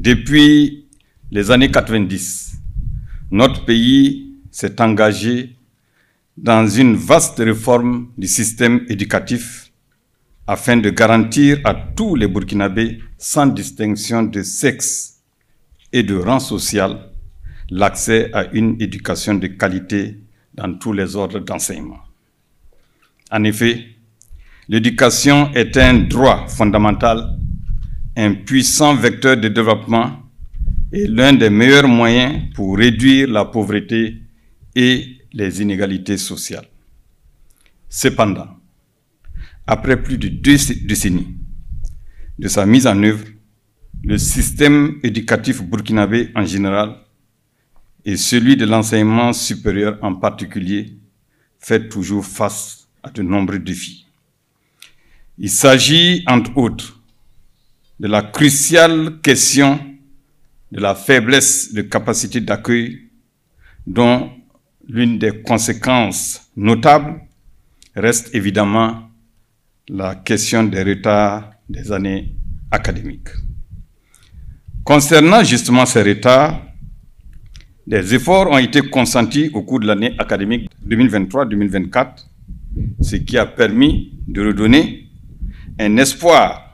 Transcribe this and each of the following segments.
Depuis les années 90, notre pays s'est engagé dans une vaste réforme du système éducatif afin de garantir à tous les Burkinabés, sans distinction de sexe et de rang social, l'accès à une éducation de qualité dans tous les ordres d'enseignement. En effet, l'éducation est un droit fondamental, un puissant vecteur de développement et l'un des meilleurs moyens pour réduire la pauvreté et les inégalités sociales. Cependant, après plus de 2 décennies de sa mise en œuvre, le système éducatif burkinabé en général et celui de l'enseignement supérieur en particulier fait toujours face à de nombreux défis. Il s'agit, entre autres, de la cruciale question de la faiblesse de capacité d'accueil, dont l'une des conséquences notables reste évidemment la question des retards des années académiques. Concernant justement ces retards, des efforts ont été consentis au cours de l'année académique 2023-2024, ce qui a permis de redonner un espoir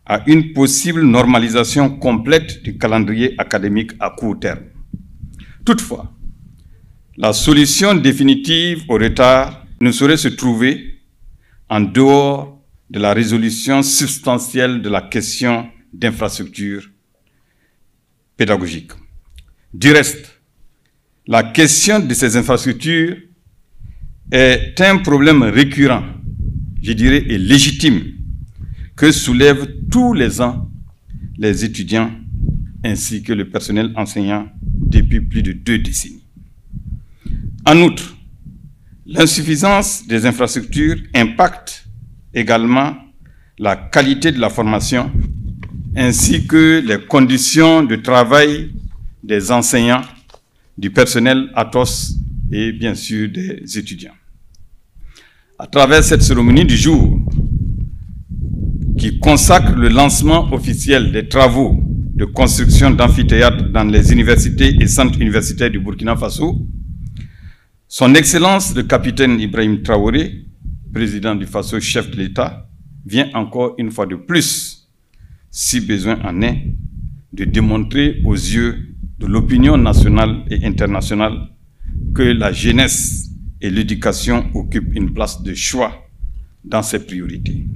à une possible normalisation complète du calendrier académique à court terme. Toutefois, la solution définitive au retard ne saurait se trouver en dehors de la résolution substantielle de la question d'infrastructure pédagogique. Du reste, la question de ces infrastructures est un problème récurrent, je dirais, et légitime, que soulèvent tous les ans les étudiants ainsi que le personnel enseignant depuis plus de 2 décennies. En outre, l'insuffisance des infrastructures impacte également la qualité de la formation ainsi que les conditions de travail des enseignants, du personnel ATOS et bien sûr des étudiants. À travers cette cérémonie du jour, qui consacre le lancement officiel des travaux de construction d'amphithéâtres dans les universités et centres universitaires du Burkina Faso, Son Excellence le capitaine Ibrahim Traoré, président du Faso, chef de l'État, vient encore une fois de plus, si besoin en est, de démontrer aux yeux de l'opinion nationale et internationale que la jeunesse et l'éducation occupent une place de choix dans ses priorités.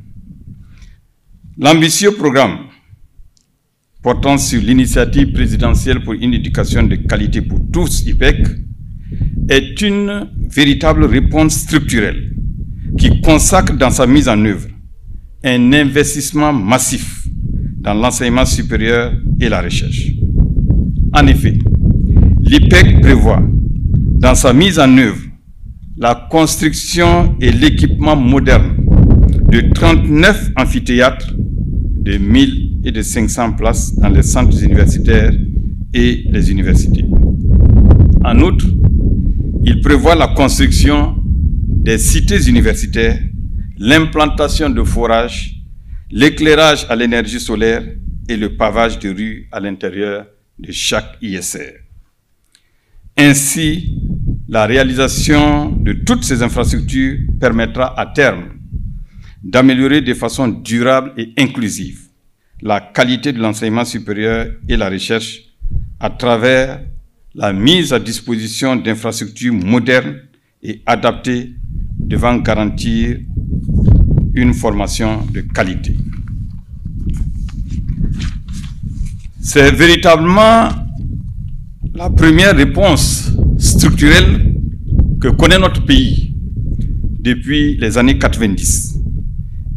L'ambitieux programme portant sur l'initiative présidentielle pour une éducation de qualité pour tous, IPEC, est une véritable réponse structurelle qui consacre dans sa mise en œuvre un investissement massif dans l'enseignement supérieur et la recherche. En effet, l'IPEC prévoit dans sa mise en œuvre la construction et l'équipement moderne de 39 amphithéâtres de 1000 et de 500 places dans les centres universitaires et les universités. En outre, il prévoit la construction des cités universitaires, l'implantation de forages, l'éclairage à l'énergie solaire et le pavage de rues à l'intérieur de chaque ISR. Ainsi, la réalisation de toutes ces infrastructures permettra à terme d'améliorer de façon durable et inclusive la qualité de l'enseignement supérieur et la recherche à travers la mise à disposition d'infrastructures modernes et adaptées devant garantir une formation de qualité. C'est véritablement la première réponse structurelle que connaît notre pays depuis les années 90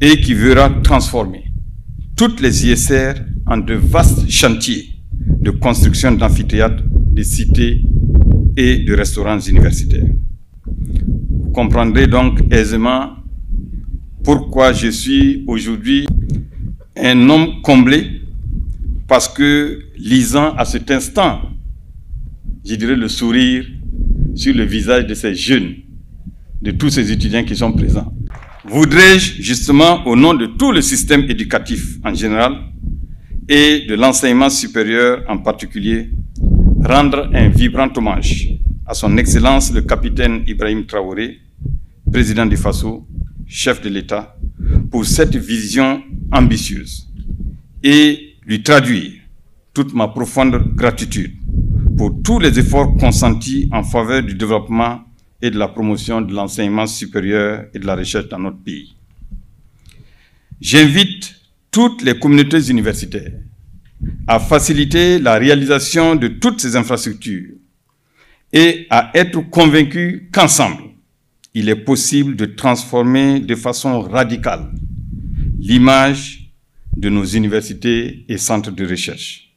et qui verra transformer toutes les ISR en de vastes chantiers de construction d'amphithéâtres, de cités et de restaurants universitaires. Vous comprendrez donc aisément pourquoi je suis aujourd'hui un homme comblé, parce que lisant à cet instant, je dirais le sourire sur le visage de ces jeunes, de tous ces étudiants qui sont présents. Voudrais-je justement, au nom de tout le système éducatif en général, et de l'enseignement supérieur en particulier, rendre un vibrant hommage à son Excellence le capitaine Ibrahim Traoré, président du Faso, chef de l'État, pour cette vision ambitieuse et lui traduire toute ma profonde gratitude pour tous les efforts consentis en faveur du développement et de la promotion de l'enseignement supérieur et de la recherche dans notre pays. J'invite toutes les communautés universitaires à faciliter la réalisation de toutes ces infrastructures et à être convaincus qu'ensemble, il est possible de transformer de façon radicale l'image de nos universités et centres de recherche.